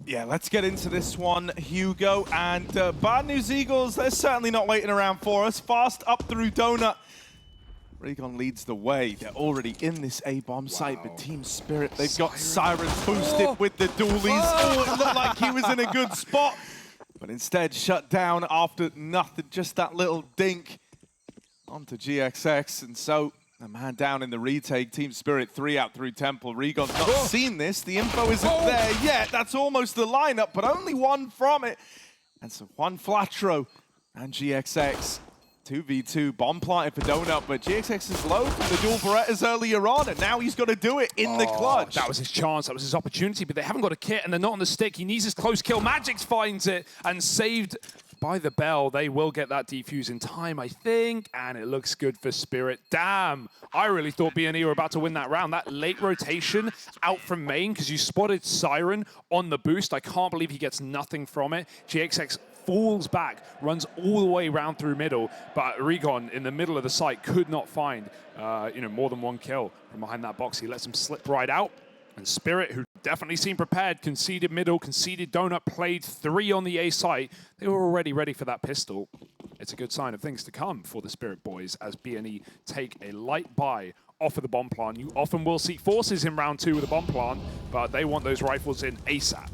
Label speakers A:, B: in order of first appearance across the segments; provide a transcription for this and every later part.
A: Yeah, let's get into this one, Hugo. And Bad News Eagles, they're certainly not waiting around for us. Fast up through Donut. Raygon leads the way. They're already in this A-bomb site, but Team Spirit, they've got Siren boosted with the dualies. Oh, it looked like he was in a good spot, but instead shut down after nothing, just that little dink onto GXX. And so a man down in the retake. Team Spirit 3 out through Temple. Raygon's not seen this. The info isn't there yet. That's almost the lineup, but only one from it. And so juanflatroo and GXX. 2v2, bomb planted for Donut, but GXX is low from the dual Berettas earlier on, and now he's got to do it in the clutch.
B: That was his chance, that was his opportunity, but they haven't got a kit and they're not on the stick. He needs his close kill. Magix finds it and saved by the bell. They will get that defuse in time, I think, and it looks good for Spirit. Damn, I really thought BNE were about to win that round. That late rotation out from main, because you spotted Siren on the boost. I can't believe he gets nothing from it. GXX falls back, runs all the way around through middle, but Raygon in the middle of the site could not find more than one kill from behind that box. He lets him slip right out, and Spirit, who definitely seemed prepared, conceded middle, conceded Donut, played 3 on the A site. They were already ready for that pistol. It's a good sign of things to come for the Spirit boys as BNE take a light buy off of the bomb plant. You often will see forces in round 2 with a bomb plant, but they want those rifles in ASAP.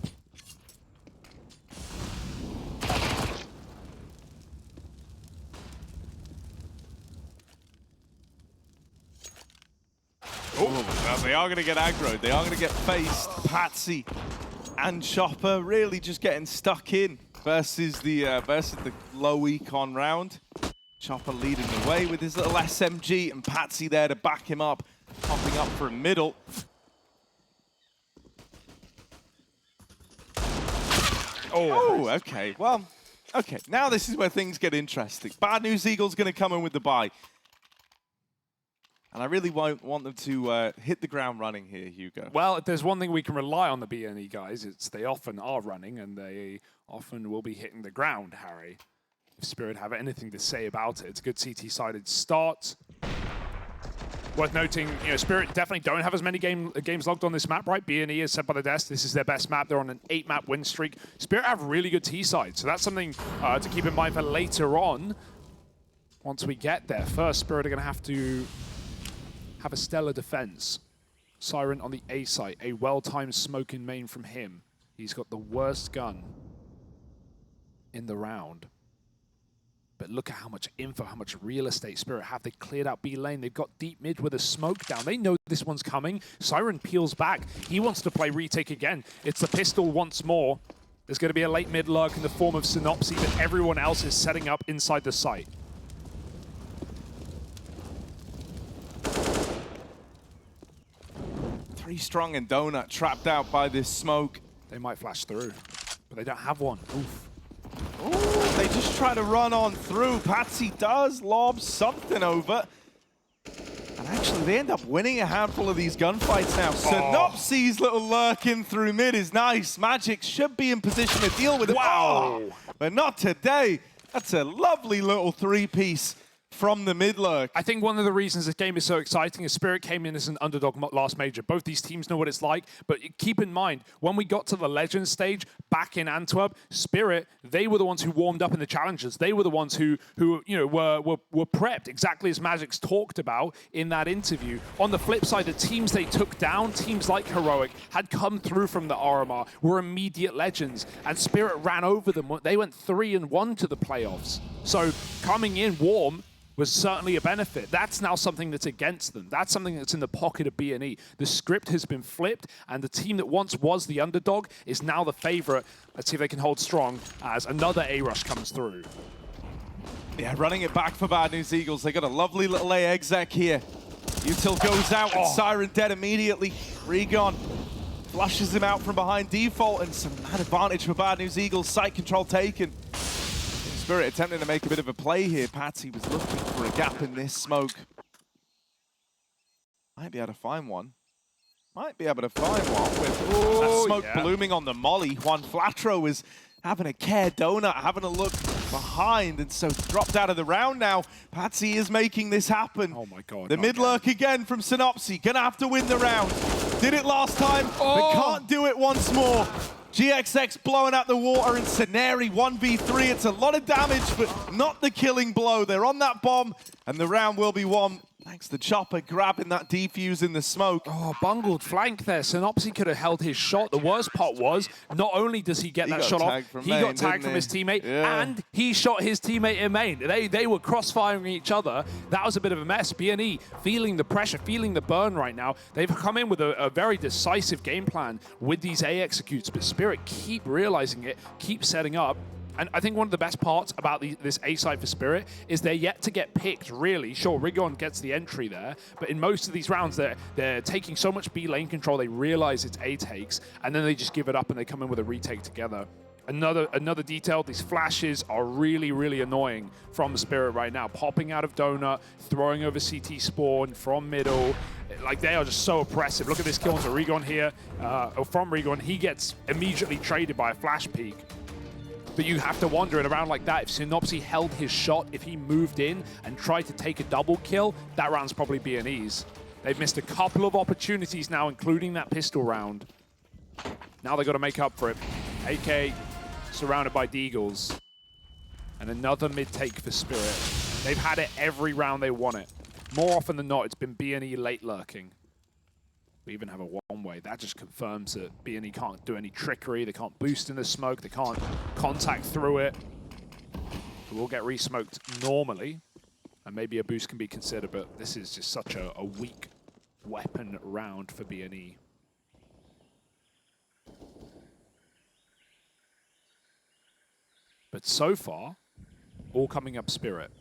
A: Well, they are going to get aggroed. They are going to get faced. Patsy and Chopper really just getting stuck in versus the low econ round. Chopper leading the way with his little SMG, and Patsy there to back him up, popping up from middle. Oh, okay. Well, okay. Now this is where things get interesting. Bad News Eagle's going to come in with the buy. And I really want them to hit the ground running here, Hugo.
B: Well, if there's one thing we can rely on the BNE guys, it's they often are running and they often will be hitting the ground, Harry. If Spirit have anything to say about it, it's a good CT-sided start. Worth noting, Spirit definitely don't have as many games logged on this map, right? BNE is set by the desk. This is their best map. They're on an 8-map win streak. Spirit have really good T-side, so that's something to keep in mind for later on. Once we get there, first Spirit are going to have a stellar defense. Siren on the A site, a well-timed smoke in main from him. He's got the worst gun in the round. But look at how much info, how much real estate Spirit have. They cleared out B lane. They've got deep mid with a smoke down. They know this one's coming. Siren peels back. He wants to play retake again. It's the pistol once more. There's going to be a late mid lurk in the form of sinnopsyy, but everyone else is setting up inside the site.
A: Three strong and Donut trapped out by this smoke.
B: They might flash through, but they don't have one. Oof.
A: Ooh, they just try to run on through. Patsy does lob something over. And actually, they end up winning a handful of these gunfights now. Sinnopsyy's little lurking through mid is nice. Magix should be in position to deal with it.
B: Wow!
A: But not today. That's a lovely little 3-piece from the mid lurk.
B: I think one of the reasons this game is so exciting is Spirit came in as an underdog last major. Both these teams know what it's like, but keep in mind, when we got to the Legends stage back in Antwerp, Spirit, they were the ones who warmed up in the challenges. They were the ones who were prepped, exactly as Magix talked about in that interview. On the flip side, the teams they took down, teams like Heroic, had come through from the RMR, were immediate legends, and Spirit ran over them. They went 3-1 to the playoffs. So coming in warm was certainly a benefit. That's now something that's against them. That's something that's in the pocket of BNE. The script has been flipped, and the team that once was the underdog is now the favorite. Let's see if they can hold strong as another A-rush comes through.
A: Yeah, running it back for Bad News Eagles. They got a lovely little A exec here. Util goes out and Siren dead immediately. Raygon flushes him out from behind default, and some mad advantage for Bad News Eagles. Site control taken. Spirit attempting to make a bit of a play here. Patsy was looking for a gap in this smoke. Might be able to find one. Might be able to find one with that smoke blooming on the molly. juanflatroo is having a care. Donut having a look behind, and so dropped out of the round now. Patsy is making this happen.
B: Oh my God.
A: The mid lurk again from sinnopsyy. Gonna have to win the round. Did it last time, but can't do it once more. GXX blowing out the water and Scenari 1v3. It's a lot of damage, but not the killing blow. They're on that bomb, and the round will be won. Thanks to Chopper grabbing that defuse in the smoke.
B: Oh, bungled flank there. sinnopsyy could have held his shot. The worst part was, not only does he get that shot off, he got tagged from his teammate, and he shot his teammate in main. They were crossfiring each other. That was a bit of a mess. BNE feeling the pressure, feeling the burn right now. They've come in with a very decisive game plan with these A executes, but Spirit keep realizing it, keep setting up. And I think one of the best parts about this A side for Spirit is they're yet to get picked, really. Sure, Rigon gets the entry there, but in most of these rounds, they're taking so much B lane control, they realize it's A takes, and then they just give it up and they come in with a retake together. Another detail, these flashes are really, really annoying from Spirit right now. Popping out of Donut, throwing over CT spawn from middle. Like, they are just so oppressive. Look at this kill onto Rigon here, from Rigon. He gets immediately traded by a flash peek. But you have to wonder in a round like that, if sinnopsyy held his shot, if he moved in and tried to take a double kill, that round's probably BNE's. They've missed a couple of opportunities now, including that pistol round. Now they've got to make up for it. AK surrounded by Deagles. And another mid-take for Spirit. They've had it every round they won it. More often than not, it's been BNE late lurking. We even have a one-way. That just confirms that BNE can't do any trickery. They can't boost in the smoke. They can't contact through it. It will get re-smoked normally, and maybe a boost can be considered, but this is just such a weak weapon round for BNE. But so far, all coming up Spirit.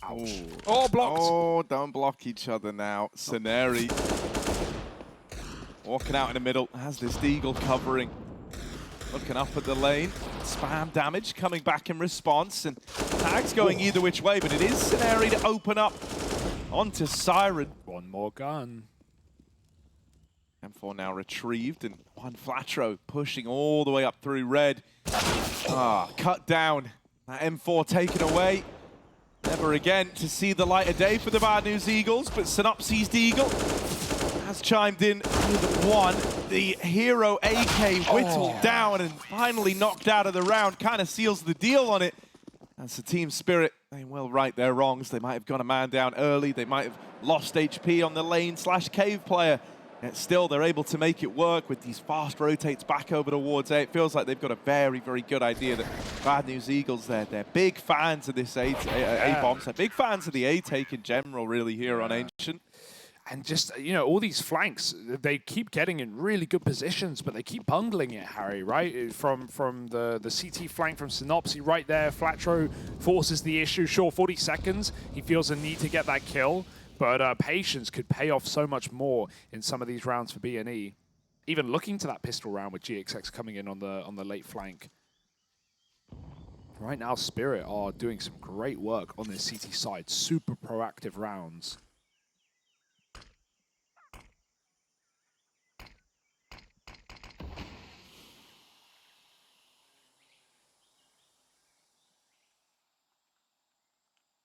B: Ouch. Oh, blocked.
A: Oh, don't block each other now. Scenari walking out in the middle, has this Deagle covering. Looking up at the lane. Spam damage coming back in response, and tags going either which way, but it is Scenari to open up onto Siren.
B: One more gun.
A: M4 now retrieved, and juanflatroo pushing all the way up through red. Cut down. That M4 taken away. Never again to see the light of day for the Bad News Eagles, but sinnopsyy's Deagle has chimed in with one. The hero AK whittled down and finally knocked out of the round, kind of seals the deal on it. That's the Team Spirit. They will right their wrongs. They might have gone a man down early. They might have lost HP on the lane/cave player. Yet still, they're able to make it work with these fast rotates back over towards A. It feels like they've got a very, very good idea that Bad News Eagles, they're big fans of this A-bombs. They're big fans of the A-take in general, really, here on Ancient.
B: And just, you know, all these flanks, they keep getting in really good positions, but they keep bungling it, Harry, right? From the CT flank from sinnopsyy right there, Flatroo forces the issue. Sure, 40 seconds, he feels a need to get that kill. But patience could pay off so much more in some of these rounds for BNE. Even looking to that pistol round with GXX coming in on the late flank. Right now, Spirit are doing some great work on this CT side. Super proactive rounds.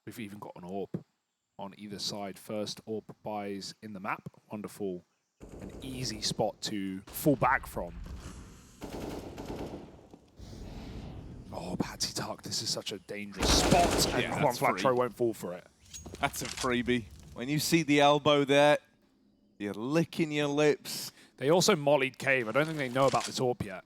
B: We've even got an AWP on either side. First AWP buys in the map. Wonderful. An easy spot to fall back from. Oh, Patsy Tuck, this is such a dangerous spot, and juanflatroo won't fall for it.
A: That's a freebie. When you see the elbow there, you're licking your lips.
B: They also mollied cave. I don't think they know about this AWP yet.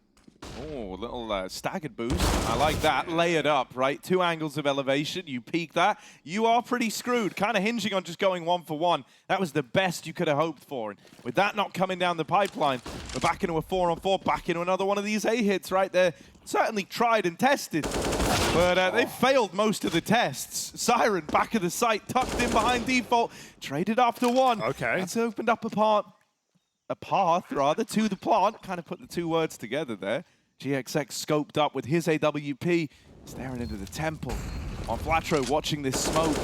A: Oh, a little staggered boost. I like that. Layered up, right? 2 angles of elevation. You peek that. You are pretty screwed. Kind of hinging on just going 1 for 1. That was the best you could have hoped for. And with that not coming down the pipeline, we're back into a 4-on-4, back into another one of these A hits right there. Certainly tried and tested, but they failed most of the tests. Siren back of the site, tucked in behind default, traded after 1.
B: Okay.
A: That's opened up a path to the plant. Kind of put the 2 words together there. GXX scoped up with his AWP, staring into the temple. juanflatroo watching this smoke.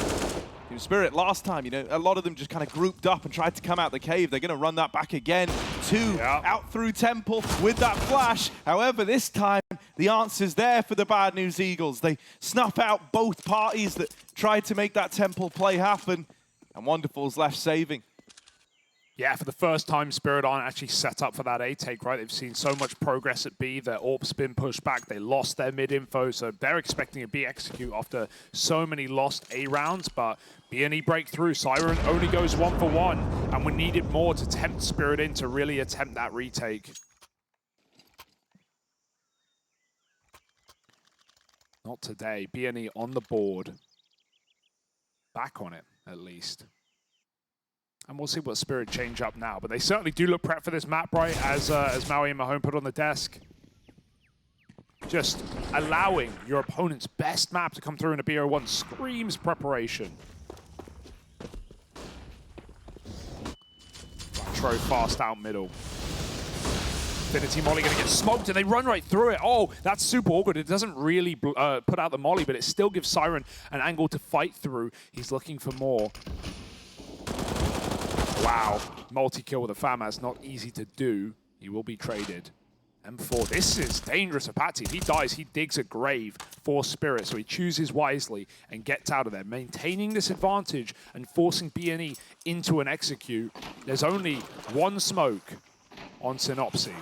A: Team Spirit last time, you know, a lot of them just kind of grouped up and tried to come out the cave. They're going to run that back again. 2 out through temple with that flash. However, this time, the answer's there for the Bad News Eagles. They snuff out both parties that tried to make that temple play happen. And Wonderful's left saving.
B: Yeah, for the first time, Spirit aren't actually set up for that A take, right? They've seen so much progress at B. Their AWP's been pushed back. They lost their mid-info, so they're expecting a B execute after so many lost A rounds, but BNE break through. Siren only goes 1 for 1, and we needed more to tempt Spirit in to really attempt that retake. Not today. BNE on the board. Back on it, at least. And we'll see what Spirit change up now. But they certainly do look prepped for this map, right? As Maui and Mahone put on the desk. Just allowing your opponent's best map to come through in a BO1 screams preparation. Flatroo fast out middle. Infinity Molly going to get smoked, and they run right through it. Oh, that's super awkward. It doesn't really put out the Molly, but it still gives Siren an angle to fight through. He's looking for more. Wow, multi-kill with a FAMAS, not easy to do. He will be traded. M4, this is dangerous for Patsy. If he dies, he digs a grave for Spirit, so he chooses wisely and gets out of there. Maintaining this advantage and forcing BNE into an execute. There's only one smoke on sinnopsyy.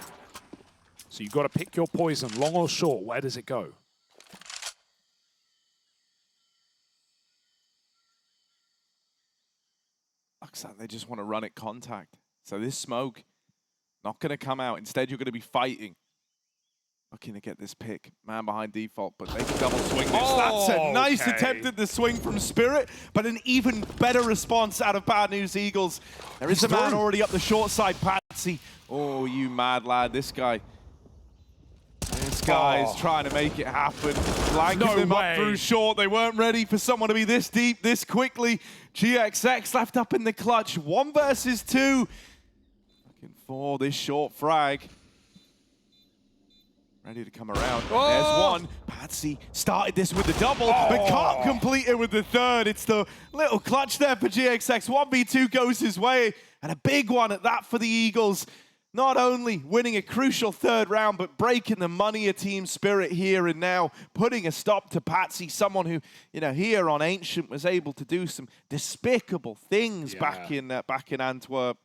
B: So you've got to pick your poison, long or short. Where does it go?
A: Looks like they just want to run at contact. So this smoke, not going to come out. Instead, you're going to be fighting. Looking to get this pick. Man behind default, but they can double swing this.
B: Oh,
A: that's a nice
B: okay.
A: attempt at the swing from Spirit, but an even better response out of Bad News Eagles. There is a man already up the short side, Patsy. Oh, you mad lad, this guy. This guy's trying to make it happen. Blanking them up through short. They weren't ready for someone to be this deep, this quickly. GXX left up in the clutch. 1 versus 2. Looking for this short frag. Ready to come around. Oh! There's one. Patsy started this with the double, but can't complete it with the third. It's the little clutch there for GXX. 1v2 goes his way, and a big one at that for the Eagles. Not only winning a crucial third round, but breaking the money of Team Spirit here and now, putting a stop to Patsy, someone who, you know, here on Ancient was able to do some despicable things back in Antwerp.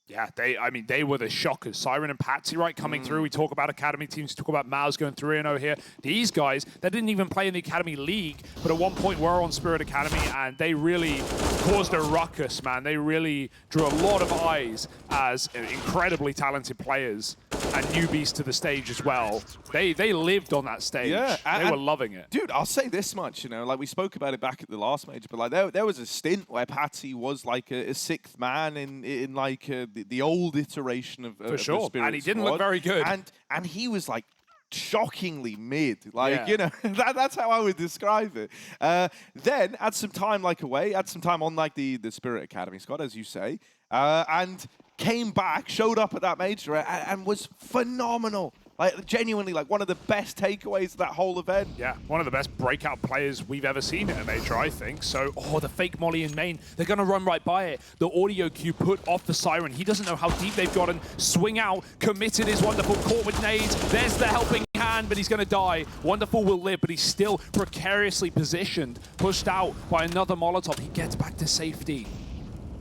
B: Yeah, they were the shockers. Siren and Patsy, right, coming through. We talk about academy teams, we talk about Maus going 3-0 here. These guys, they didn't even play in the academy league, but at one point were on Spirit Academy, and they really caused a ruckus, man. They really drew a lot of eyes as incredibly talented players and newbies to the stage as well. They lived on that stage. Yeah, they were loving it.
A: Dude, I'll say this much, you know, like we spoke about it back at the last major, but like there was a stint where Patsy was like a sixth man in like the old iteration of
B: For sure,
A: the Spirit
B: and he didn't
A: squad.
B: look very good.
A: And he was like shockingly mid, like, you know, that's how I would describe it. Then had some time like away, had some time on like the Spirit Academy squad, as you say, and came back, showed up at that major and was phenomenal. Like, genuinely, like, one of the best takeaways of that whole event.
B: Yeah, one of the best breakout players we've ever seen in a major, I think. So, the fake Molly in main, they're going to run right by it. The audio cue put off the Siren. He doesn't know how deep they've gotten. Swing out, committed is Wonderful, caught with nades. There's the helping hand, but he's going to die. Wonderful will live, but he's still precariously positioned, pushed out by another Molotov. He gets back to safety.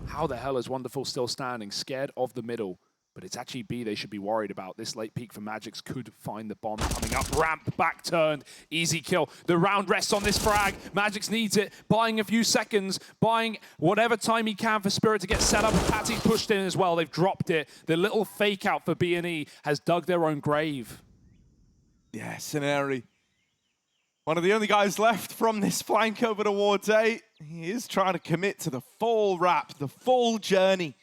B: How the hell is Wonderful still standing? Scared of the middle. But it's actually B they should be worried about. This late peek for Magix could find the bomb coming up. Ramp, back turned, easy kill. The round rests on this frag. Magix needs it, buying a few seconds, buying whatever time he can for Spirit to get set up. Patsy's pushed in as well. They've dropped it. The little fake out for BNE has dug their own grave.
A: Yeah, sinnopsyy. One of the only guys left from this flank over towards A. He is trying to commit to the full wrap, the full journey.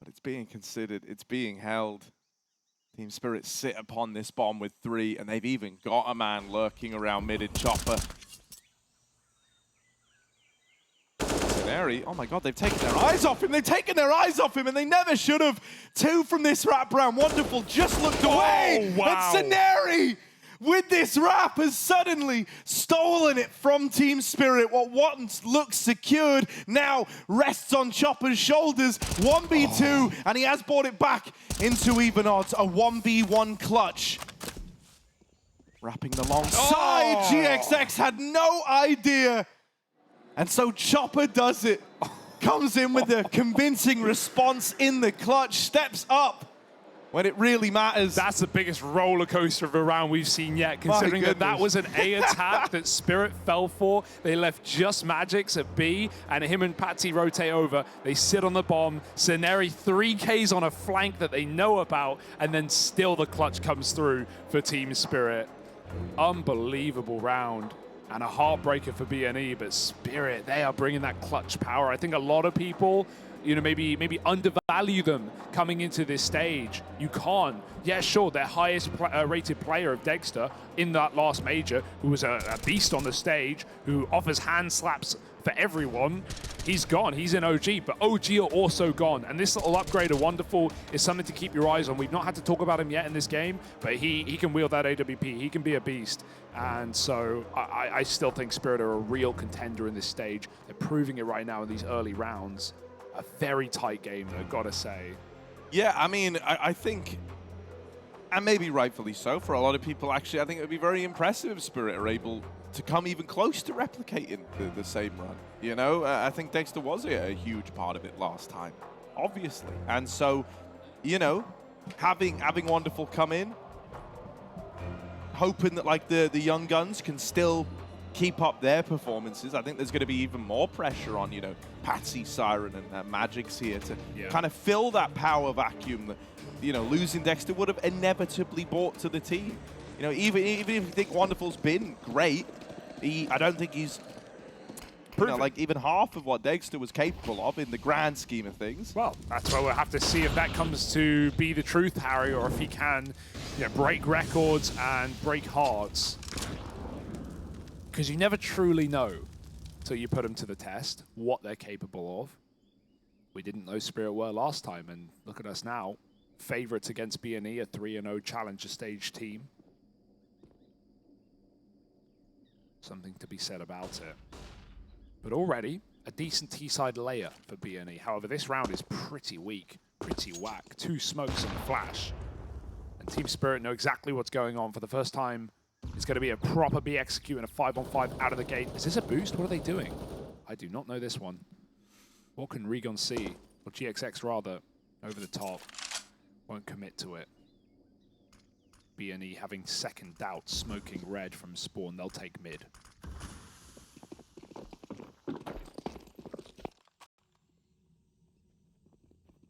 A: But it's being considered, it's being held. Team Spirit sit upon this bomb with 3, and they've even got a man lurking around mid and chopper. sinnopsyy, oh my god, they've taken their eyes off him, they've taken their eyes off him, and they never should have. 2 from this wrap round. Wonderful just looked away.
B: Wow.
A: And sinnopsyy, with this wrap, has suddenly stolen it from Team Spirit. What once looked secured now rests on Chopper's shoulders. 1v2, and he has brought it back into even odds. A 1v1 clutch. Wrapping the long side. GXX had no idea And so Chopper does it. Comes in with a convincing response in the clutch, steps up when it really matters.
B: That's the biggest roller coaster of a round we've seen yet, considering that was an A attack that Spirit fell for. They left just Magics at B, and him and Patsy rotate over. They sit on the bomb. Sceneri 3Ks on a flank that they know about, and then still the clutch comes through for Team Spirit. Unbelievable round. And a heartbreaker for BNE, but Spirit, they are bringing that clutch power. I think a lot of people, you know, maybe undervalue them coming into this stage. You can't. Yeah, sure, their highest rated player of Dexter in that last major, who was a beast on the stage, who offers hand slaps for everyone, he's gone. He's in OG, but OG are also gone. And this little upgrade of Wonderful is something to keep your eyes on. We've not had to talk about him yet in this game, but he can wield that AWP. He can be a beast. And so I still think Spirit are a real contender in this stage. They're proving it right now in these early rounds. A very tight game, though, gotta say.
A: Yeah, I mean, I think, and maybe rightfully so for a lot of people, actually, I think it would be very impressive if Spirit are able to come even close to replicating the same run. You know, I think Dexter was a huge part of it last time, obviously. And so, you know, having Wonderful come in, hoping that like the young guns can still keep up their performances. I think there's going to be even more pressure on, you know, Patsy, Siren, and Magic's here to kind of fill that power vacuum that, you know, losing Dexter would have inevitably brought to the team. You know, even if you think Wonderful's been great, I don't think he's, you know, like even half of what Dexter was capable of in the grand scheme of things.
B: Well, that's why we'll have to see if that comes to be the truth, Harry, or if he can, you know, break records and break hearts. Because you never truly know till you put them to the test what they're capable of. We didn't know Spirit were last time, and look at us now. Favorites against BNE, a 3-0 challenger stage team. Something to be said about it. But already, a decent T-side layer for BNE. However, this round is pretty weak, pretty whack. 2 smokes and a flash. And Team Spirit know exactly what's going on. For the first time, it's going to be a proper B execute and a 5-on-5 out of the gate. Is this a boost? What are they doing? I do not know this one. What can Regon see? Or GXX rather, over the top. Won't commit to it. BNE having second doubt, smoking red from spawn. They'll take mid.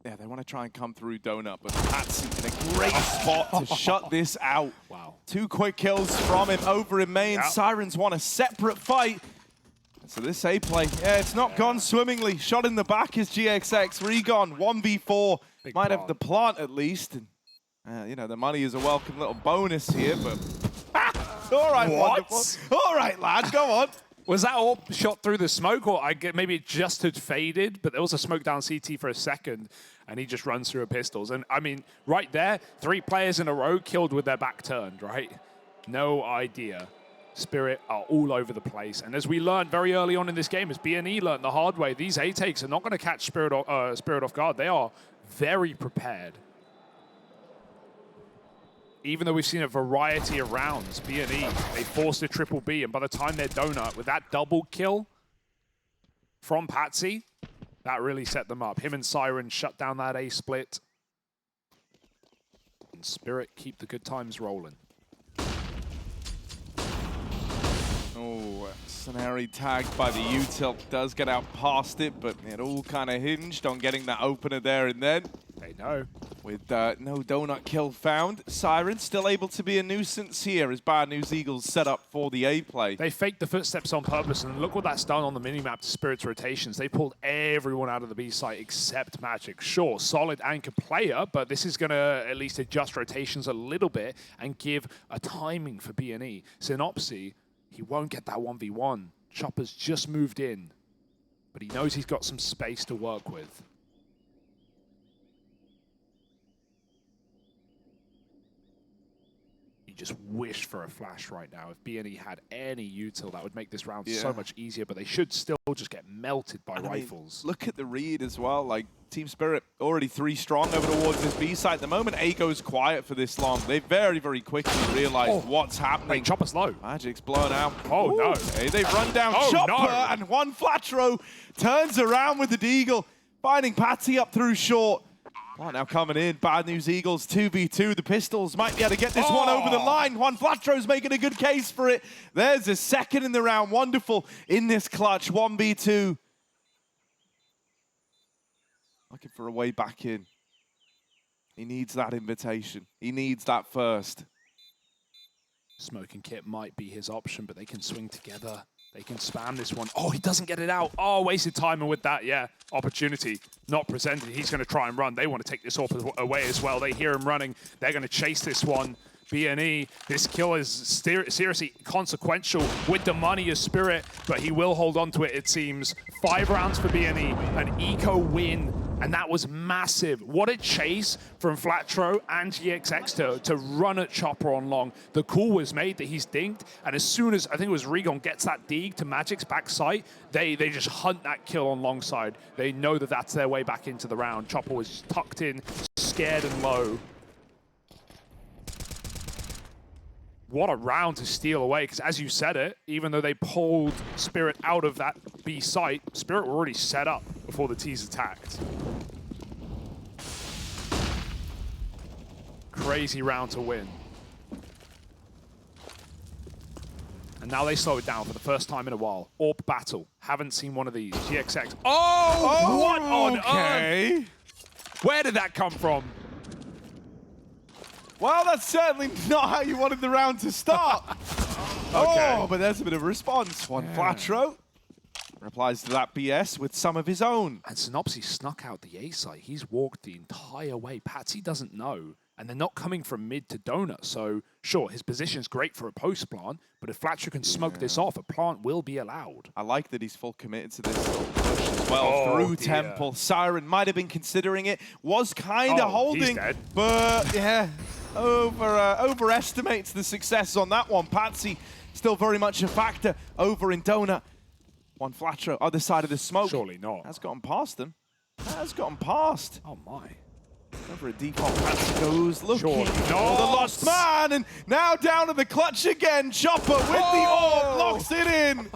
A: Yeah, they want to try and come through Donut, but Patsy in a great spot to shut this out.
B: Wow. 2
A: quick kills from him over in main. Yep. Sirens want a separate fight. So this A play, yeah, it's not gone swimmingly. Shot in the back is GXX. Regon, 1v4. Might have the plant at least. And, you know, the money is a welcome little bonus here, but... all right, Wonderful. All right, lad, go on.
B: Was that all shot through the smoke, or maybe it just had faded, but there was a smoke down CT for a second, and he just runs through a pistols. And, I mean, right there, 3 players in a row killed with their back turned, right? No idea. Spirit are all over the place. And as we learned very early on in this game, as BNE learned the hard way, these A-takes are not going to catch Spirit off guard. They are very prepared. Even though we've seen a variety of rounds, BNE, they forced a triple B, and by the time they're Donut, with that double kill from Patsy, that really set them up. Him and Siren shut down that A split. And Spirit keep the good times rolling.
A: Oh, Sceneri tagged by the U-tilt, does get out past it, but it all kind of hinged on getting that opener there and then.
B: They know.
A: With no donut kill found, Siren still able to be a nuisance here as Bad News Eagles set up for the A play.
B: They faked the footsteps on purpose, and look what that's done on the minimap to Spirit's rotations. They pulled everyone out of the B site except Magic. Sure, solid anchor player, but this is going to at least adjust rotations a little bit and give a timing for BNE. Sinnopsyy, he won't get that 1v1. Chopper's just moved in, but he knows he's got some space to work with. Just wish for a flash right now. If BNE had any util, that would make this round so much easier, but they should still just get melted by rifles.
A: Look at the read as well. Like, Team Spirit already 3 strong over towards this B site. The moment A goes quiet for this long, they very, very quickly realize what's happening.
B: Hey, Chopper's low.
A: Magic's blown out.
B: Oh, no.
A: Okay, they've run down
B: Oh,
A: Chopper,
B: no.
A: and juanflatroo turns around with the Deagle, finding Patsy up through short. Oh, now coming in, Bad News Eagles 2v2. The Pistols might be able to get this one over the line. juanflatroo's making a good case for it. There's a second in the round. Wonderful in this clutch, 1v2. Looking for a way back in. He needs that invitation. He needs that first.
B: Smoking Kit might be his option, but they can swing together. They can spam this one. Oh, he doesn't get it out. Oh, wasted time. And with that, yeah, opportunity not presented. He's going to try and run. They want to take this off away as well. They hear him running. They're going to chase this one. BNE, this kill is seriously consequential with the money as Spirit, but he will hold on to it, it seems. 5 rounds for BNE, an eco win, and that was massive. What a chase from Flatroo and GXX to run at Chopper on long. The call was made that he's dinked, and as soon as, I think it was Regon gets that dig to Magic's backside, they just hunt that kill on long side. They know that that's their way back into the round. Chopper was tucked in, scared and low. What a round to steal away, because as you said it, even though they pulled Spirit out of that B site, Spirit were already set up before the T's attacked. Crazy round to win. And now they slow it down for the first time in a while. AWP battle. Haven't seen one of these. GXX. Oh, what on earth? Where did that come from?
A: Well, that's certainly not how you wanted the round to start. Oh, but there's a bit of a response. juanflatroo replies to that BS with some of his own.
B: And sinnopsyy snuck out the A site. He's walked the entire way. Patsy doesn't know. And they're not coming from mid to donut. So, sure, his position's great for a post plant, but if Flatroo can smoke this off, a plant will be allowed.
A: I like that he's full committed to this little push as well through Temple. Siren might have been considering it, was kind of holding,
B: he's dead.
A: But yeah, overestimates the success on that one. Patsy still very much a factor over in donut. juanflatroo, other side of the smoke.
B: Surely not.
A: Has gotten past them. Has gotten past.
B: Oh my.
A: Over a default, Patsy goes looking for the
B: not.
A: lost man, and now down to the clutch again. Chopper with the orb, locks it in.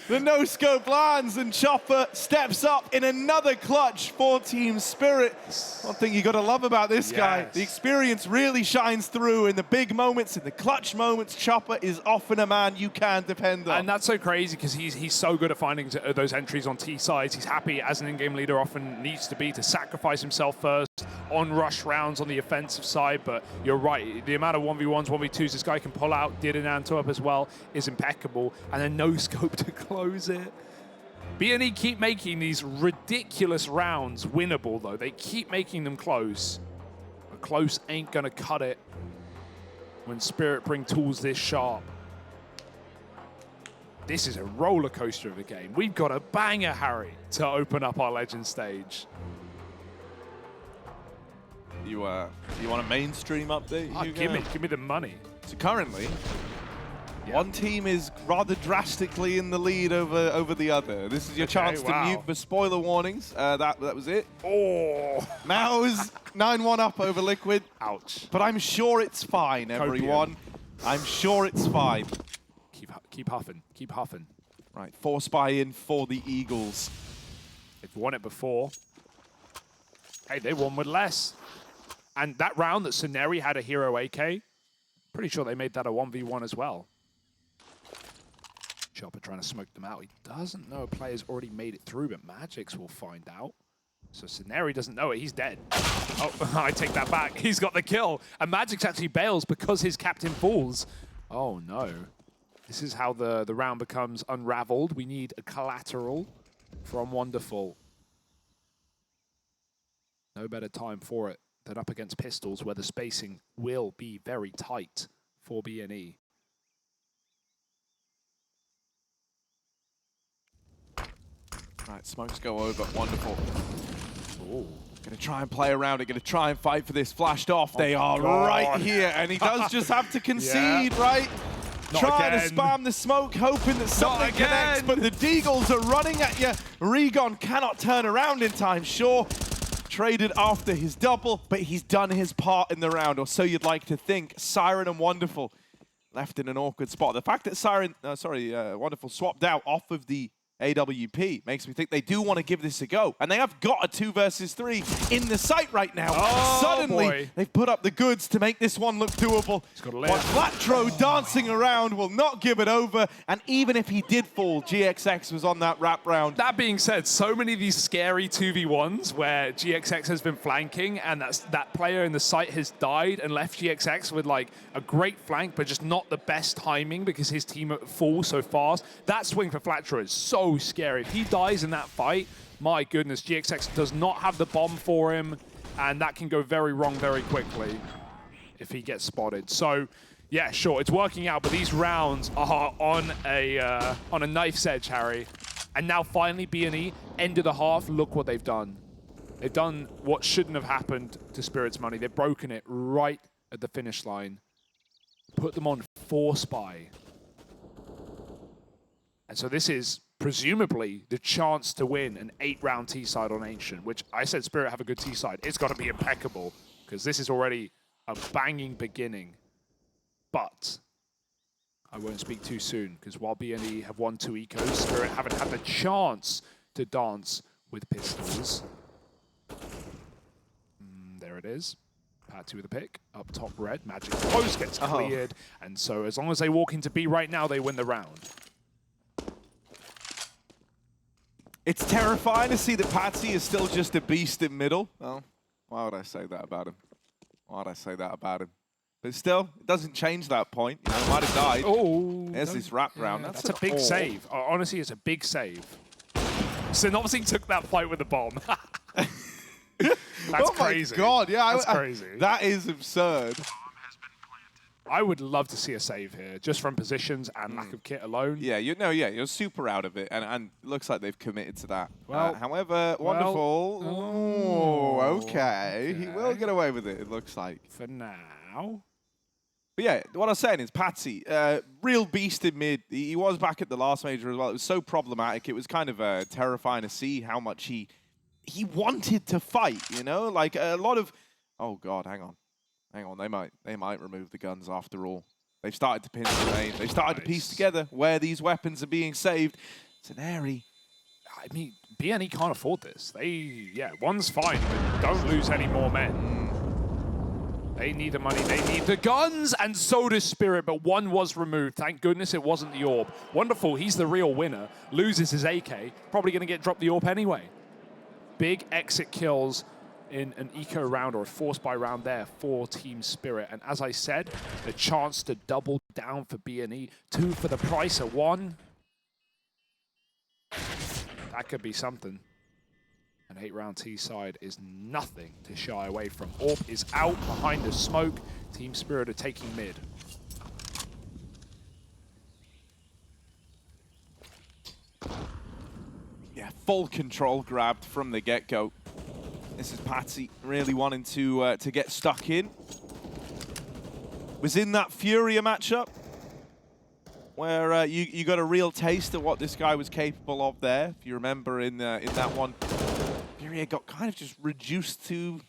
A: The no-scope lands, and Chopper steps up in another clutch for Team Spirit. One thing you got to love about this guy, the experience really shines through in the big moments, in the clutch moments. Chopper is often a man you can depend on.
B: And that's so crazy because he's so good at finding those entries on T sides. He's happy, as an in-game leader often needs to be, to sacrifice himself first on rush rounds on the offensive side. But you're right, the amount of 1v1s, 1v2s this guy can pull out, did in Antwerp as well, is impeccable. And then no scope to close it. BNE keep making these ridiculous rounds winnable, though. They keep making them close. But close ain't gonna cut it when Spirit bring tools this sharp. This is a roller coaster of a game. We've got a banger, Harry, to open up our Legend stage.
A: You want a mainstream update?
B: Give me the money.
A: So currently, one team is rather drastically in the lead over the other. This is your chance to mute for spoiler warnings. That was it.
B: Oh!
A: Now is 9-1 up over Liquid.
B: Ouch.
A: But I'm sure it's fine, everyone. I'm sure it's fine.
B: Keep huffing. Keep huffing.
A: Right, force buy-in for the Eagles.
B: They've won it before. Hey, they won with less. And that round that Sinnopsyy had a hero AK, pretty sure they made that a 1v1 as well. Chopper trying to smoke them out. He doesn't know a player's already made it through, but Magix will find out. So Sinnopsyy doesn't know it. He's dead. Oh, I take that back. He's got the kill. And Magix actually bails because his captain falls. Oh, no. This is how the round becomes unraveled. We need a collateral from Wonderful. No better time for it than up against Pistols, where the spacing will be very tight for BNE.
A: Right, smokes go over. Wonderful.
B: Ooh.
A: Gonna try and play around it, gonna try and fight for this. Flashed off. They are right here, and he does just have to concede, right? trying to spam the smoke, hoping that something connects, but the Deagles are running at you. Regon cannot turn around in time. Sure, traded after his double, but he's done his part in the round, or so you'd like to think. Siren and Wonderful left in an awkward spot. The fact that Wonderful swapped out off of the AWP makes me think they do want to give this a go. And they have got a 2 versus 3 in the site right now. Suddenly, they've put up the goods to make this one look doable. juanflatroo dancing around will not give it over. And even if he did fall, GXX was on that wrap round.
B: That being said, so many of these scary 2v1s where GXX has been flanking and that player in the site has died and left GXX with like a great flank, but just not the best timing because his team falls so fast. That swing for Flatroo is so scary. If he dies in that fight, my goodness, GXX does not have the bomb for him, and that can go very wrong very quickly if he gets spotted. So, yeah, sure, it's working out, but these rounds are on a knife's edge, Harry. And now finally, BNE, end of the half, look what they've done. They've done what shouldn't have happened to Spirit's Money. They've broken it right at the finish line. Put them on 4 spy. And so this is presumably the chance to win an 8-round T-side on Ancient, which I said Spirit have a good T-side. It's got to be impeccable because this is already a banging beginning. But I won't speak too soon because while BNE have won 2 ecos, Spirit haven't had the chance to dance with pistols. There it is. Patsy with a pick. Up top red. Magic close gets cleared. And so as long as they walk into B right now, they win the round.
A: It's terrifying to see that Patsy is still just a beast in middle. Oh, why would I say that about him? Why would I say that about him? But still, it doesn't change that point. You know, he might have died.
B: Oh,
A: there's this wrap round.
B: That's a big save. Honestly, it's a big save. sinnopsyy took that fight with the bomb. That's crazy.
A: Oh my God, yeah.
B: That's crazy.
A: That is absurd.
B: I would love to see a save here, just from positions and lack of kit alone.
A: Yeah, you're super out of it, and it looks like they've committed to that. Well, however, Wonderful. Okay. He will get away with it, it looks like.
B: For now.
A: But yeah, what I was saying is Patsy, real beast in mid. He was back at the last major as well. It was so problematic. It was kind of terrifying to see how much he wanted to fight, you know? Like a lot of... Oh, God, hang on. Hang on, they might remove the guns after all. They've started to pin the main. They've started to piece together where these weapons are being saved. It's an airy.
B: I mean, BNE can't afford this. One's fine, but don't lose any more men. They need the money, they need the guns, and so does Spirit, but one was removed. Thank goodness it wasn't the orb. Wonderful, he's the real winner. Loses his AK, probably gonna get dropped the orb anyway. Big exit kills in an eco round or a force buy round there for Team Spirit. And as I said, the chance to double down for BNE. 2 for the price of 1. That could be something. An 8-round T-side is nothing to shy away from. Orb is out behind the smoke. Team Spirit are taking mid.
A: Yeah, full control grabbed from the get-go. This is Patsy really wanting to get stuck in. Was in that Furia matchup where you got a real taste of what this guy was capable of there. If you remember in that one, Furia got kind of just reduced to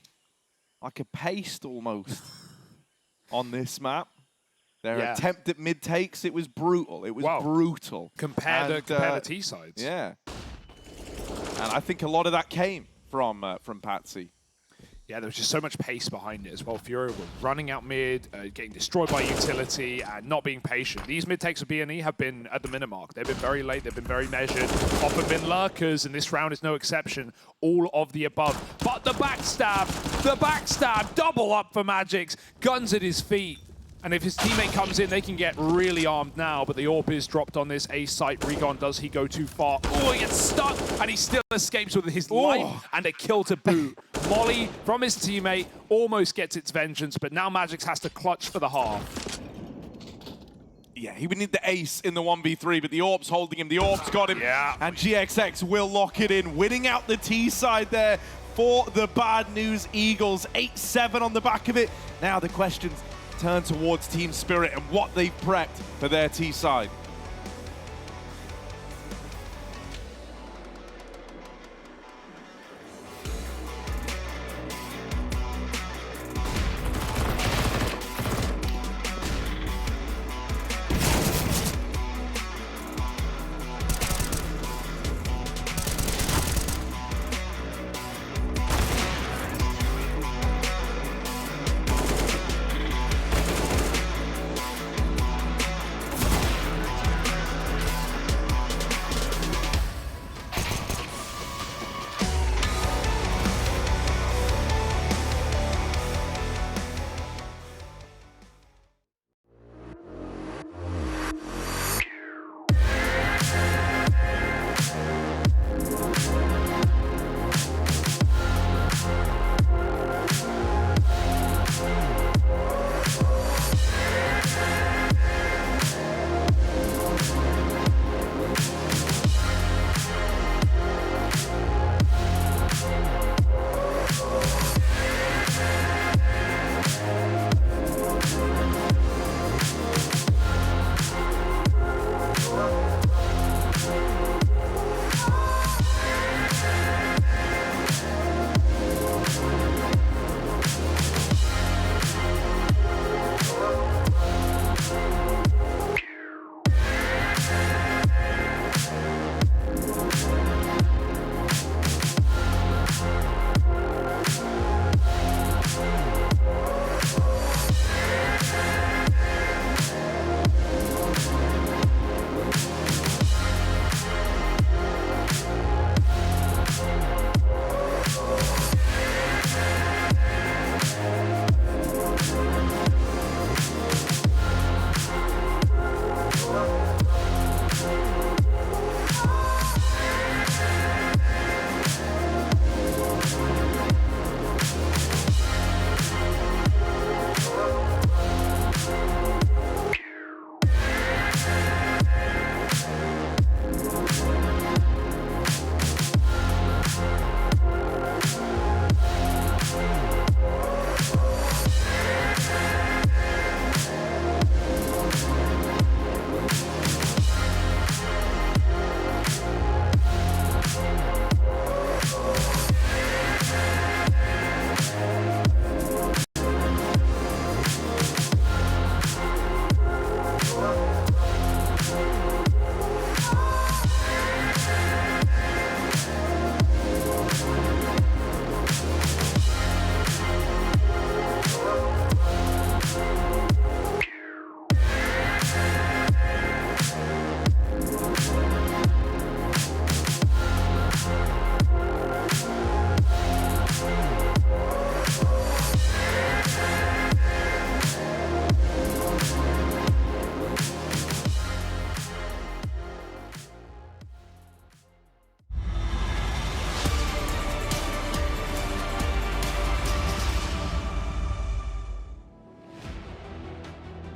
A: like a paste almost on this map. Their attempt at mid takes, it was brutal. It was brutal.
B: Compare the T-sides.
A: Yeah. And I think a lot of that came from Patsy.
B: Yeah, there was just so much pace behind it as well. Furia were running out mid, getting destroyed by utility, and not being patient. These mid takes of BNE have been at the minute mark. They've been very late, they've been very measured. Often been lurkers, and this round is no exception. All of the above. But the backstab, double up for Magix. Guns at his feet. And if his teammate comes in, they can get really armed now, but the AWP is dropped on this A site. Regon, does he go too far? Oh, he gets stuck, and he still escapes with his life and a kill to boot. Molly from his teammate almost gets its vengeance, but now Magix has to clutch for the half.
A: Yeah, he would need the ace in the 1v3, but the AWP's holding him. The AWP's got him, and GXX will lock it in, winning out the T side there for the Bad News Eagles. 8-7 on the back of it. Now the questions, turn towards Team Spirit and what they've prepped for their T side.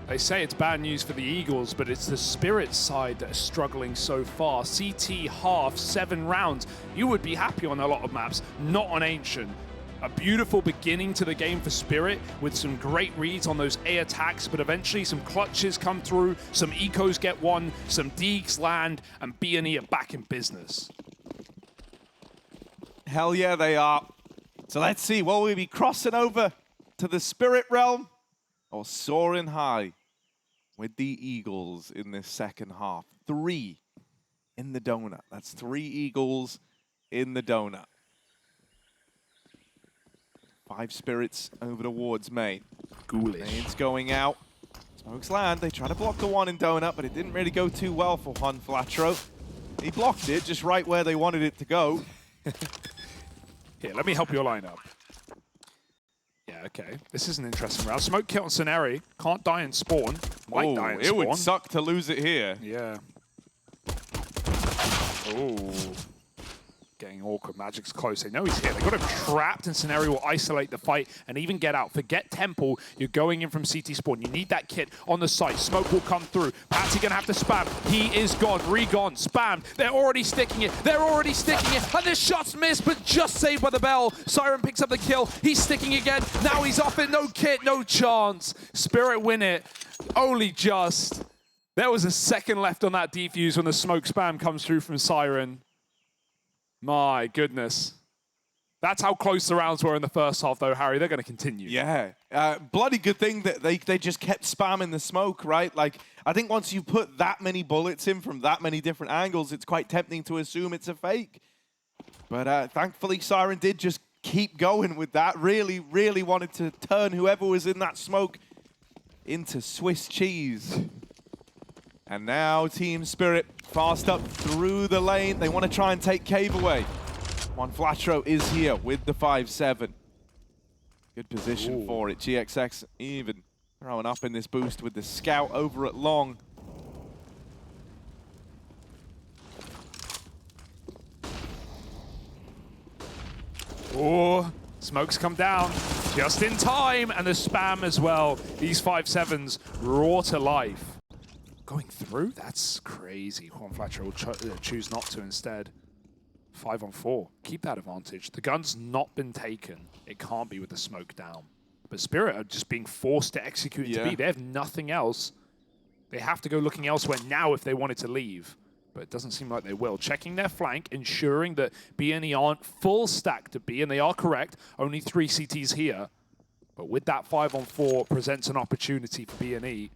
B: They say it's bad news for the Eagles, but it's the Spirit side that are struggling so far. CT half, 7 rounds. You would be happy on a lot of maps, not on Ancient. A beautiful beginning to the game for Spirit with some great reads on those A attacks, but eventually some clutches come through, some ecos get won, some deeks land, and BNE are back in business.
A: Hell yeah, they are. So let's see, will we be crossing over to the Spirit realm or soaring high with the Eagles in this second half? 3 in the donut. That's 3 Eagles in the donut. 5 Spirits over towards Main.
B: Ghoulish.
A: Main's going out. Smokes land. They try to block the one in donut, but it didn't really go too well for juanflatroo. He blocked it just right where they wanted it to go.
B: Here, let me help your line up. Yeah, okay. This is an interesting round. Smoke kill on Scenarii. Can't die in spawn. Might die in
A: it
B: spawn.
A: would suck to lose it here.
B: Yeah. Oh. getting awkward. Magic's close. They know he's here. They got him trapped, and Scenario will isolate the fight and even get out. Forget Temple. You're going in from CT spawn. You need that kit on the site. Smoke will come through. Patsy gonna have to spam. He is gone. Re-gone. Spammed. They're already sticking it. They're already sticking it. And the shots missed, but just saved by the bell. Siren picks up the kill. He's sticking again. Now he's off it. No kit. No chance. Spirit win it. Only just. There was a second left on that defuse when the smoke spam comes through from Siren. My goodness. That's how close the rounds were in the first half, though, Harry. They're going to continue.
A: Yeah. Bloody good thing that they just kept spamming the smoke, right? Like, I think once you put that many bullets in from that many different angles, it's quite tempting to assume it's a fake. But thankfully, Siren did just keep going with that. Really, really wanted to turn whoever was in that smoke into Swiss cheese. And now Team Spirit fast up through the lane. They want to try and take Cave away. juanflatroo is here with the 5-7. Good position for it. GXX even throwing up in this boost with the scout over at long.
B: Oh, smokes come down just in time, and the spam as well. These 5-7s raw to life. Going through? That's crazy. juanflatroo will choose not to instead. 5-on-4. Keep that advantage. The gun's not been taken. It can't be with the smoke down. But Spirit are just being forced to execute it to B. They have nothing else. They have to go looking elsewhere now if they wanted to leave. But it doesn't seem like they will. Checking their flank, ensuring that BNE aren't full stack to B, and they are correct. Only 3 CTs here. But with that 5-on-4 presents an opportunity for BNE.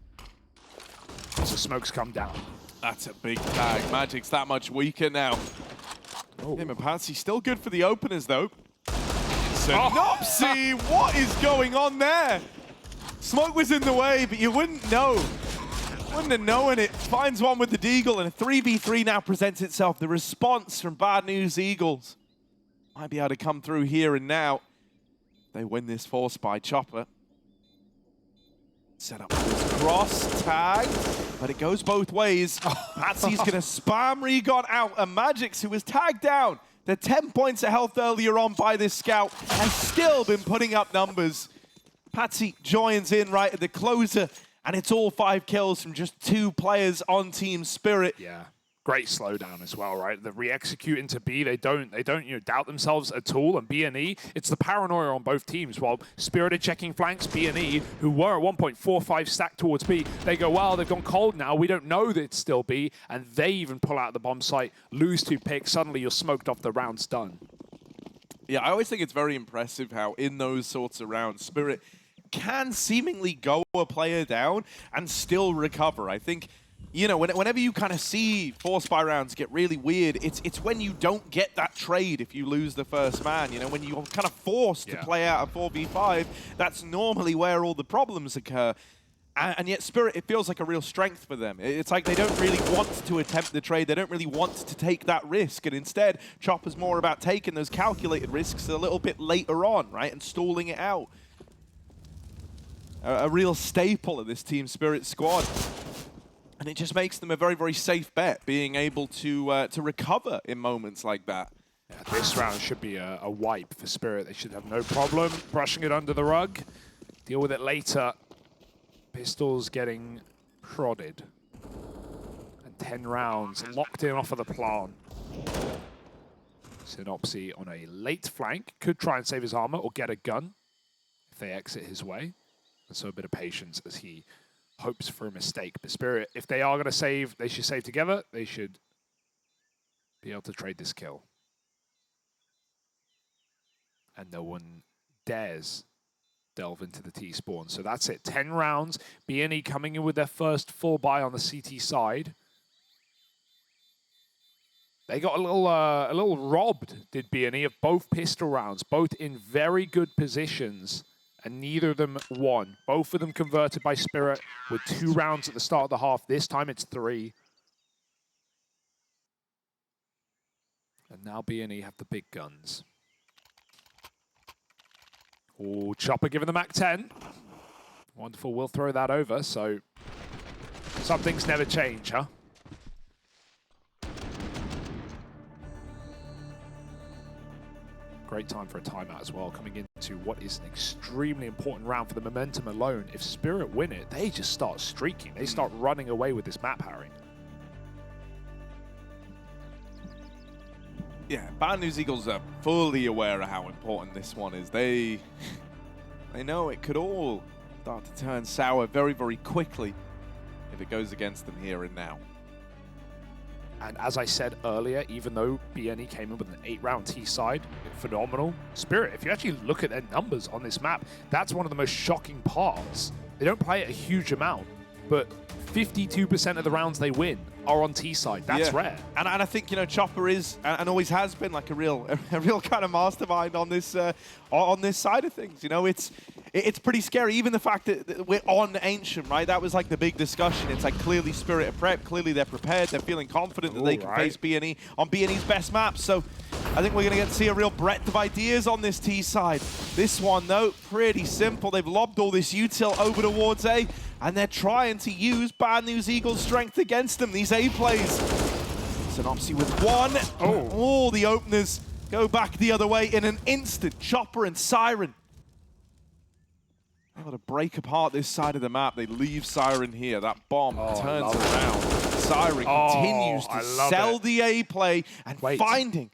B: As the smokes come down.
A: That's a big tag. Magic's that much weaker now. Him and Patsy still good for the openers, though. Sinnopsyy, what is going on there? Smoke was in the way, but you wouldn't know. Wouldn't have known it. Finds one with the Deagle, and a 3v3 now presents itself. The response from Bad News Eagles might be able to come through here and now. They win this force by Chopper. Set up this cross tag, but it goes both ways. Patsy's going to spam Regon out, and Magix, who was tagged down, the 10 points of health earlier on by this scout, has still been putting up numbers. Patsy joins in right at the closer, and it's all 5 kills from just 2 players on Team Spirit.
B: Yeah. Great slowdown as well, right? The re-execute into B, they don't doubt themselves at all. And BNE, it's the paranoia on both teams. While Spirit are checking flanks, BNE, who were at 1.45 stacked towards B, they go, well, they've gone cold now. We don't know that it's still B. And they even pull out the bomb site, lose 2 picks. Suddenly you're smoked off, the round's done.
A: Yeah, I always think it's very impressive how in those sorts of rounds, Spirit can seemingly go a player down and still recover. I think, you know, whenever you kind of see force by rounds get really weird, it's when you don't get that trade if you lose the first man. You know, when you're kind of forced to play out a 4v5, that's normally where all the problems occur. And yet Spirit, it feels like a real strength for them. It's like they don't really want to attempt the trade. They don't really want to take that risk. And instead, Chopper's more about taking those calculated risks a little bit later on, right? And stalling it out. A real staple of this Team Spirit squad. And it just makes them a very, very safe bet, being able to recover in moments like that.
B: Yeah, this round should be a wipe for Spirit. They should have no problem brushing it under the rug. Deal with it later. Pistols getting prodded. And 10 rounds locked in off of the plan. sinnopsyy on a late flank. Could try and save his armor or get a gun if they exit his way. And so a bit of patience as he hopes for a mistake. But Spirit, if they are going to save, they should save together. They should be able to trade this kill. And no one dares delve into the T spawn. So that's it. 10 rounds. BNE coming in with their first full buy on the CT side. They got a little robbed, did BNE, of both pistol rounds, both in very good positions. And neither of them won. Both of them converted by Spirit with 2 rounds at the start of the half. This time it's 3. And now BNE have the big guns. Oh, Chopper giving the Mac 10. Wonderful, we'll throw that over. So some things never change, huh? great time for a timeout as well, coming into what is an extremely important round for the momentum alone. If Spirit win it, they just start streaking. They start running away with this map, Harry.
A: Yeah, Bad News Eagles are fully aware of how important this one is. They know it could all start to turn sour very, very quickly if it goes against them here and now.
B: And as I said earlier, even though BNE came in with an 8-round T-side, phenomenal. Spirit, if you actually look at their numbers on this map, that's one of the most shocking parts. They don't play it a huge amount, but 52% of the rounds they win are on T-side. That's rare.
A: And I think, you know, Chopper is and always has been like a real kind of mastermind on this side of things. You know, it's pretty scary. Even the fact that we're on Ancient, right? That was like the big discussion. It's like clearly Spirit are prepped, clearly they're prepared, they're feeling confident that they can face BNE on BNE's best maps. So I think we're going to get to see a real breadth of ideas on this T side. This one, though, pretty simple. They've lobbed all this util over towards A, and they're trying to use Bad News Eagles' strength against them. These A plays. sinnopsyy with one. Oh, the openers go back the other way in an instant. Chopper and Siren able to break apart this side of the map. They leave Siren here. That bomb turns around. Siren continues to sell the A play and finding.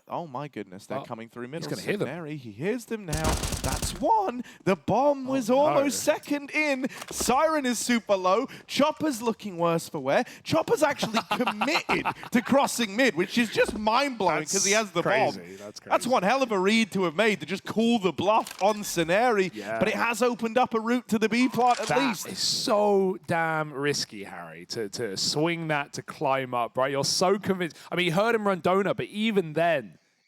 A: Oh my goodness, they're coming through middle.
B: He's going to hear them.
A: He hears them now. That's one. The bomb was almost second in. Siren is super low. Chopper's looking worse for wear. Chopper's actually committed to crossing mid, which is just mind-blowing because he has the bomb.
B: That's crazy.
A: That's one hell of a read to have made to just call the bluff on sinnopsyy.
B: Yeah.
A: But it has opened up a route to the B plot at least.
B: That is so damn risky, Harry, to swing that, to climb up, right? You're so convinced. I mean, you heard him run Donut, but even then,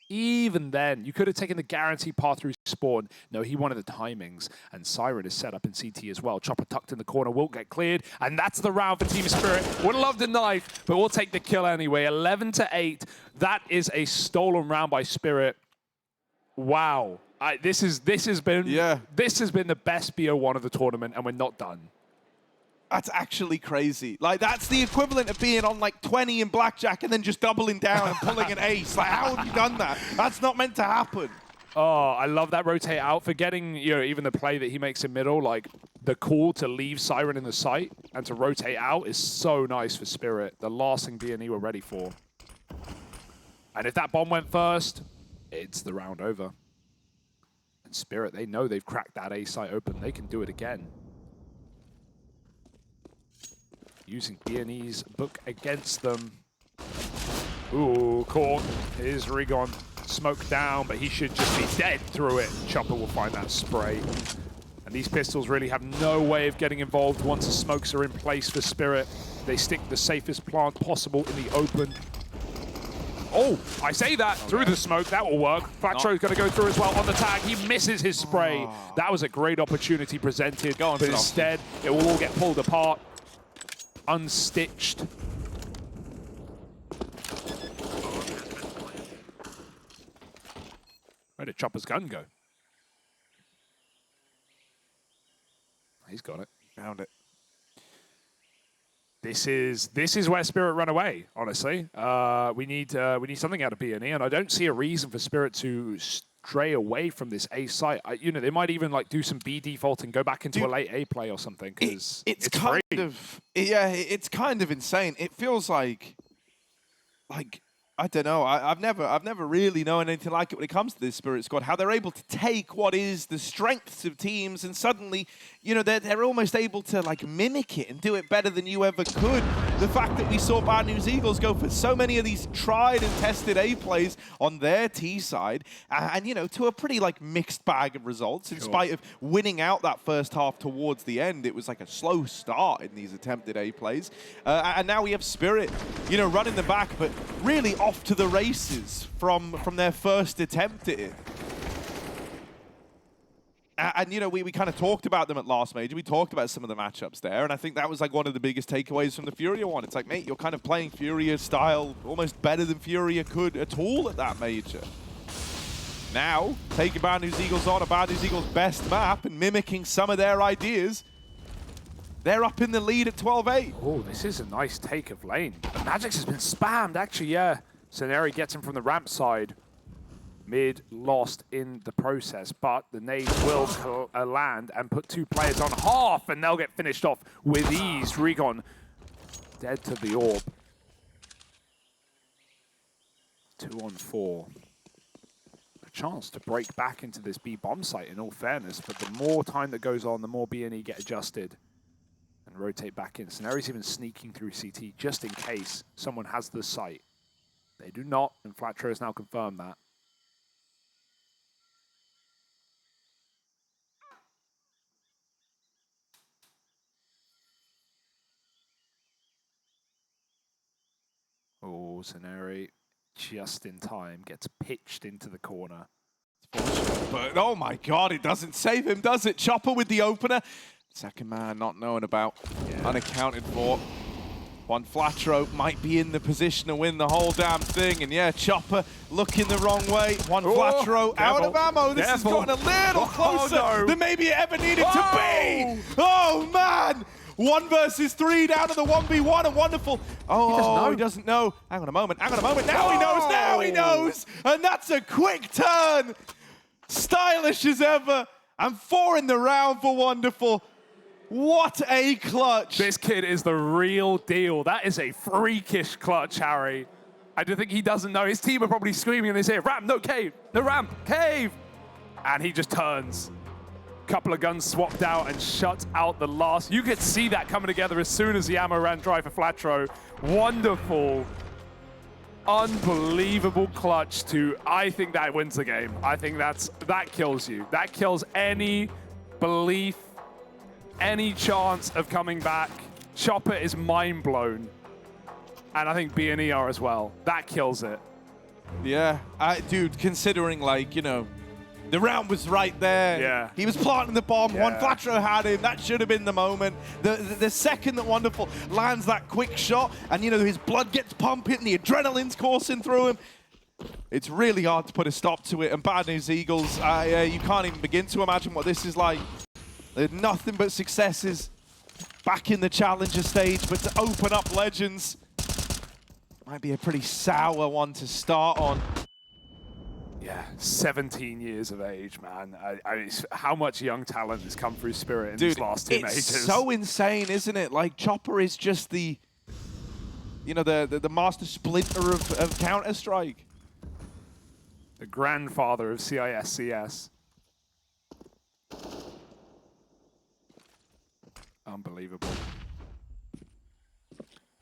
B: you could have taken the guaranteed path through spawn. No, he wanted the timings, and Siren is set up in CT as well. Chopper tucked in the corner, won't get cleared, and that's the round for Team Spirit. Would have loved a knife, but we'll take the kill anyway. 11-8. That is a stolen round by Spirit. Wow. This has been the best BO1 of the tournament, and we're not done.
A: That's actually crazy. Like, that's the equivalent of being on like 20 in blackjack and then just doubling down and pulling an ace. Like, how have you done that? That's not meant to happen.
B: Oh, I love that rotate out. Forgetting, you know, even the play that he makes in middle, like the call to leave Siren in the site and to rotate out is so nice for Spirit. The last thing BNE were ready for. And if that bomb went first, it's the round over. And Spirit, they know they've cracked that A site open. They can do it again. Using BNE's book against them. Ooh, caught. Here's Rigon. Smoke down, but he should just be dead through it. Chopper will find that spray. And these pistols really have no way of getting involved once the smokes are in place for Spirit. They stick the safest plant possible in the open. Oh, I say that, through the smoke, that will work. Flatroo's going to go through as well on the tag. He misses his spray. That was a great opportunity presented, but instead, it will all get pulled apart. Unstitched. Where did Chopper's gun go? He's got it.
A: Found it.
B: This is where Spirit run away, honestly. We need something out of BNE, and I don't see a reason for Spirit to stray away from this A site. You know, they might even like do some B default and go back into a late A play or something, because it's kind
A: of it's kind of insane. It feels like I don't know. I've never really known anything like it when it comes to this Spirit squad. How they're able to take what is the strengths of teams and suddenly, you know, they're almost able to like mimic it and do it better than you ever could. The fact that we saw Bad News Eagles go for so many of these tried and tested A plays on their T side, and you know, to a pretty like mixed bag of results. In spite of winning out that first half towards the end, it was like a slow start in these attempted A plays, and now we have Spirit, you know, running the back, but really off to the races from their first attempt at it. And you know, we kind of talked about them at last major. We talked about some of the matchups there, and I think that was like one of the biggest takeaways from the Furia one. It's like, mate, you're kind of playing Furia style almost better than Furia could at all at that major. Now, taking Bad News Eagles on a Bad News Eagles best map and mimicking some of their ideas, they're up in the lead at 12-8.
B: Oh, this is a nice take of lane. The Magix has been spammed, actually, yeah. sinnopsyy gets him from the ramp side. Mid lost in the process, but the nades will land and put 2 players on half, and they'll get finished off with ease. Recon dead to the orb. 2 on 4. A chance to break back into this B bomb site, in all fairness, but the more time that goes on, the more BNE get adjusted and rotate back in. Scenario's even sneaking through CT just in case someone has the site. They do not, and Flatroo has now confirmed that. Oh, Scenario just in time gets pitched into the corner.
A: But oh my god, it doesn't save him, does it? Chopper with the opener. Second man not known about, unaccounted for. Juanflatroo might be in the position to win the whole damn thing. And yeah, Chopper looking the wrong way. Juanflatroo out of ammo. This has gotten a little closer than maybe it ever needed to be. Oh man! 1 versus 3 down to the 1v1 and wonderful. Oh, he doesn't know. Hang on a moment, hang on a moment. Now he knows, now he knows. And that's a quick turn. Stylish as ever. And 4 in the round for Wonderful. What a clutch.
B: This kid is the real deal. That is a freakish clutch, Harry. I do think he doesn't know. His team are probably screaming in his ear, ramp, no cave, no ramp, cave. And he just turns. Couple of guns swapped out and shuts out the last. You could see that coming together as soon as the ammo ran dry for Flatroo. Wonderful, unbelievable clutch to, I think that wins the game. I think that kills you. That kills any belief, any chance of coming back. Chopper is mind blown. And I think BNE are as well. That kills it.
A: Yeah, dude, considering like, you know, the round was right there.
B: Yeah.
A: He was planting the bomb. Juanflatroo had him. That should have been the moment. The second that Wonderful lands that quick shot and, you know, his blood gets pumping, the adrenaline's coursing through him, it's really hard to put a stop to it. And Bad News Eagles, you can't even begin to imagine what this is like. They're nothing but successes back in the Challenger stage, but to open up Legends might be a pretty sour one to start on.
B: Yeah, 17 years of age, man. How much young talent has come through Spirit in these last 2 majors?
A: It's so insane, isn't it? Like, Chopper is just the, you know, the master splinter of Counter-Strike.
B: The grandfather of CIS-CS. Unbelievable.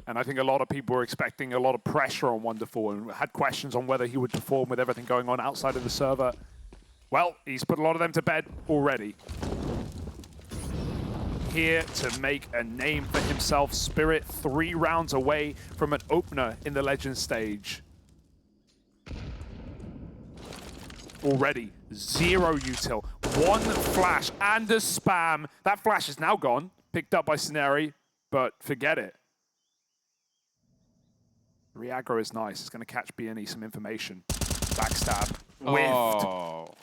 B: And I think a lot of people were expecting a lot of pressure on Wonderful and had questions on whether he would perform with everything going on outside of the server. Well, he's put a lot of them to bed already. Here to make a name for himself. Spirit 3 rounds away from an opener in the Legends stage. Already 0 util, 1 flash and a spam. That flash is now gone, picked up by Scenari, but forget it. Reaggro is nice. It's going to catch BNE some information. Backstab. Whiffed.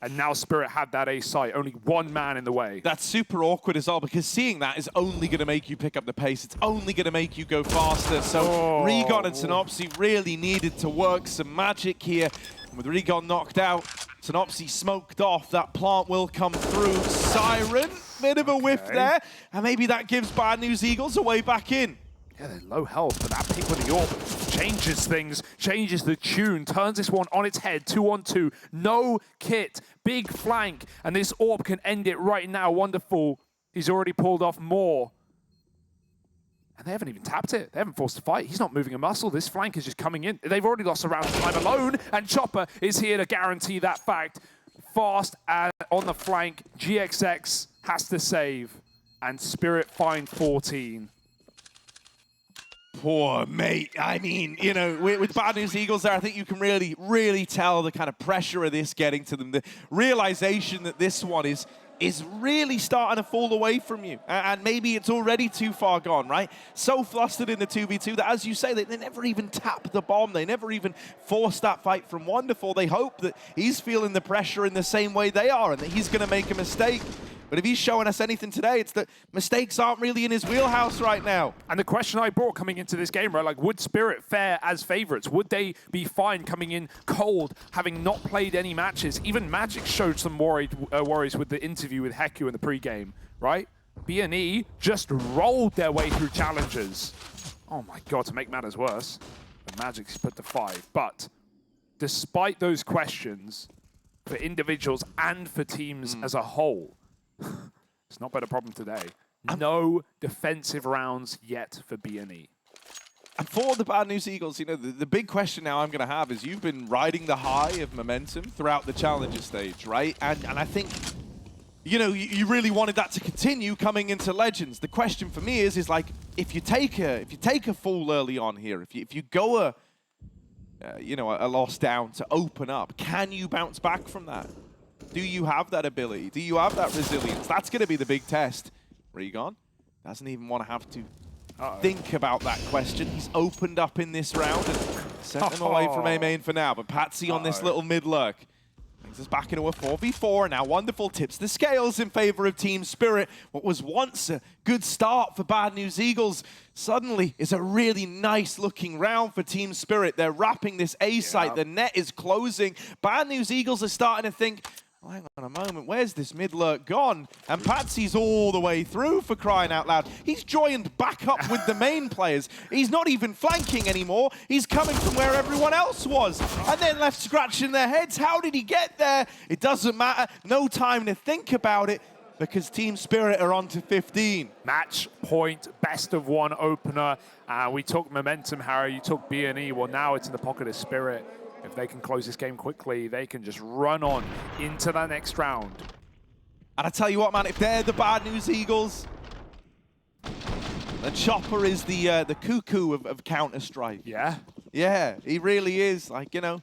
B: And now Spirit had that A site. Only 1 man in the way.
A: That's super awkward as well, because seeing that is only going to make you pick up the pace. It's only going to make you go faster. So Regon and sinnopsyy really needed to work some magic here. And with Regon knocked out, sinnopsyy smoked off. That plant will come through. Siren, bit of a whiff there. And maybe that gives Bad News Eagles a way back in.
B: Yeah, they're low health, but that pick with the orb changes things, changes the tune, turns this one on its head, 2 on 2, no kit, big flank, and this orb can end it right now. Wonderful. He's already pulled off more. And they haven't even tapped it. They haven't forced a fight. He's not moving a muscle. This flank is just coming in. They've already lost a round of time alone, and Chopper is here to guarantee that fact. Fast and on the flank, GXX has to save, and Spirit find 14.
A: Poor mate. I mean, you know, with Bad News Eagles there, I think you can really, really tell the kind of pressure of this getting to them. The realization that this one is really starting to fall away from you. And maybe it's already too far gone, right? So flustered in the 2v2 that, as you say, they never even tap the bomb. They never even force that fight from Wonderful. They hope that he's feeling the pressure in the same way they are and that he's going to make a mistake. But if he's showing us anything today, it's that mistakes aren't really in his wheelhouse right now.
B: And the question I brought coming into this game, right, like, would Spirit fare as favorites? Would they be fine coming in cold, having not played any matches? Even Magic showed some worries with the interview with Heku in the pregame, right? BNE just rolled their way through challenges. Oh my God, to make matters worse, the Magic's put to 5. But despite those questions, for individuals and for teams as a whole, it's not been a problem today. No defensive rounds yet for BNE.
A: And for the Bad News Eagles, you know, the big question now I'm going to have is you've been riding the high of momentum throughout the Challenger stage, right? And I think, you know, you really wanted that to continue coming into Legends. The question for me is like, if you take a fall early on here, if you go a loss down to open up, can you bounce back from that? Do you have that ability? Do you have that resilience? That's going to be the big test. Regon doesn't even want to have to think about that question. He's opened up in this round and sent him away from A main for now. But Patsy on this little mid lurk brings us back into a 4v4. Now Wonderful tips the scales in favor of Team Spirit. What was once a good start for Bad News Eagles suddenly is a really nice looking round for Team Spirit. They're wrapping this A site. The net is closing. Bad News Eagles are starting to think, well, hang on a moment, where's this mid lurk gone? And Patsy's all the way through, for crying out loud. He's joined back up with the main players. He's not even flanking anymore. He's coming from where everyone else was. And then left scratching their heads. How did he get there? It doesn't matter. No time to think about it because Team Spirit are on to 15.
B: Match point, best of one opener. We took momentum, Harry. You took BNE. Well, now it's in the pocket of Spirit. If they can close this game quickly, they can just run on into that next round.
A: And I tell you what, man, if they're the Bad News Eagles, then Chopper is the cuckoo of Counter-Strike.
B: Yeah?
A: Yeah, he really is. Like, you know,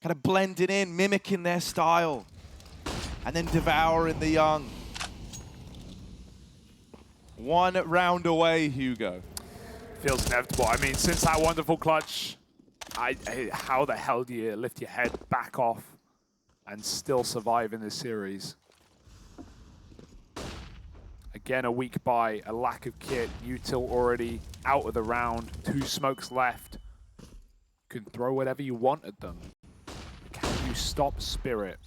A: kind of blending in, mimicking their style, and then devouring the young. One round away, Hugo.
B: Feels inevitable. I mean, since that wonderful clutch, how the hell do you lift your head back off and still survive in this series? Again, a weak buy, a lack of kit, util already out of the round, 2 smokes left. You can throw whatever you want at them. Can you stop Spirit?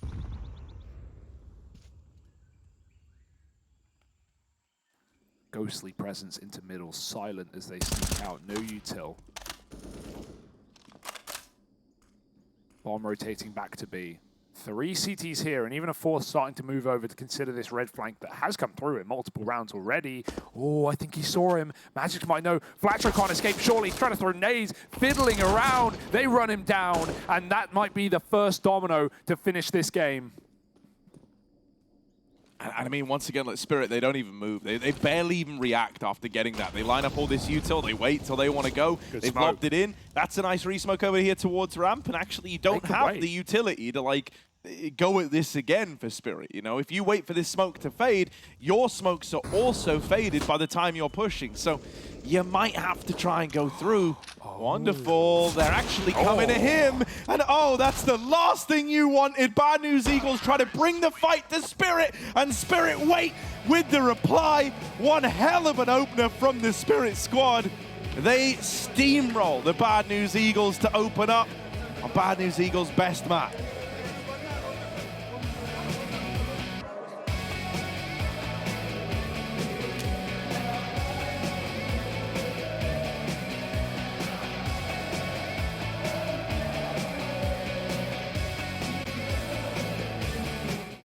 B: Ghostly presence into middle, silent as they sneak out, no util. Bomb rotating back to B. 3 CTs here, and even a 4th starting to move over to consider this red flank that has come through in multiple rounds already. Oh, I think he saw him. Magic might know. Flatroo can't escape, surely. He's trying to throw nades, fiddling around. They run him down, and that might be the first domino to finish this game.
A: And I mean, once again, like Spirit, they don't even move. They barely even react after getting that. They line up all this util, they wait till they want to go. They've lobbed it in. That's a nice resmoke over here towards ramp, and actually you don't have the utility to like go at this again for Spirit. You know, if you wait for this smoke to fade, your smokes are also faded by the time you're pushing. So you might have to try and go through. Wonderful. They're actually coming at him. And oh, that's the last thing you wanted. Bad News Eagles try to bring the fight to Spirit, and Spirit wait with the reply. One hell of an opener from the Spirit squad. They steamroll the Bad News Eagles to open up on Bad News Eagles' best map.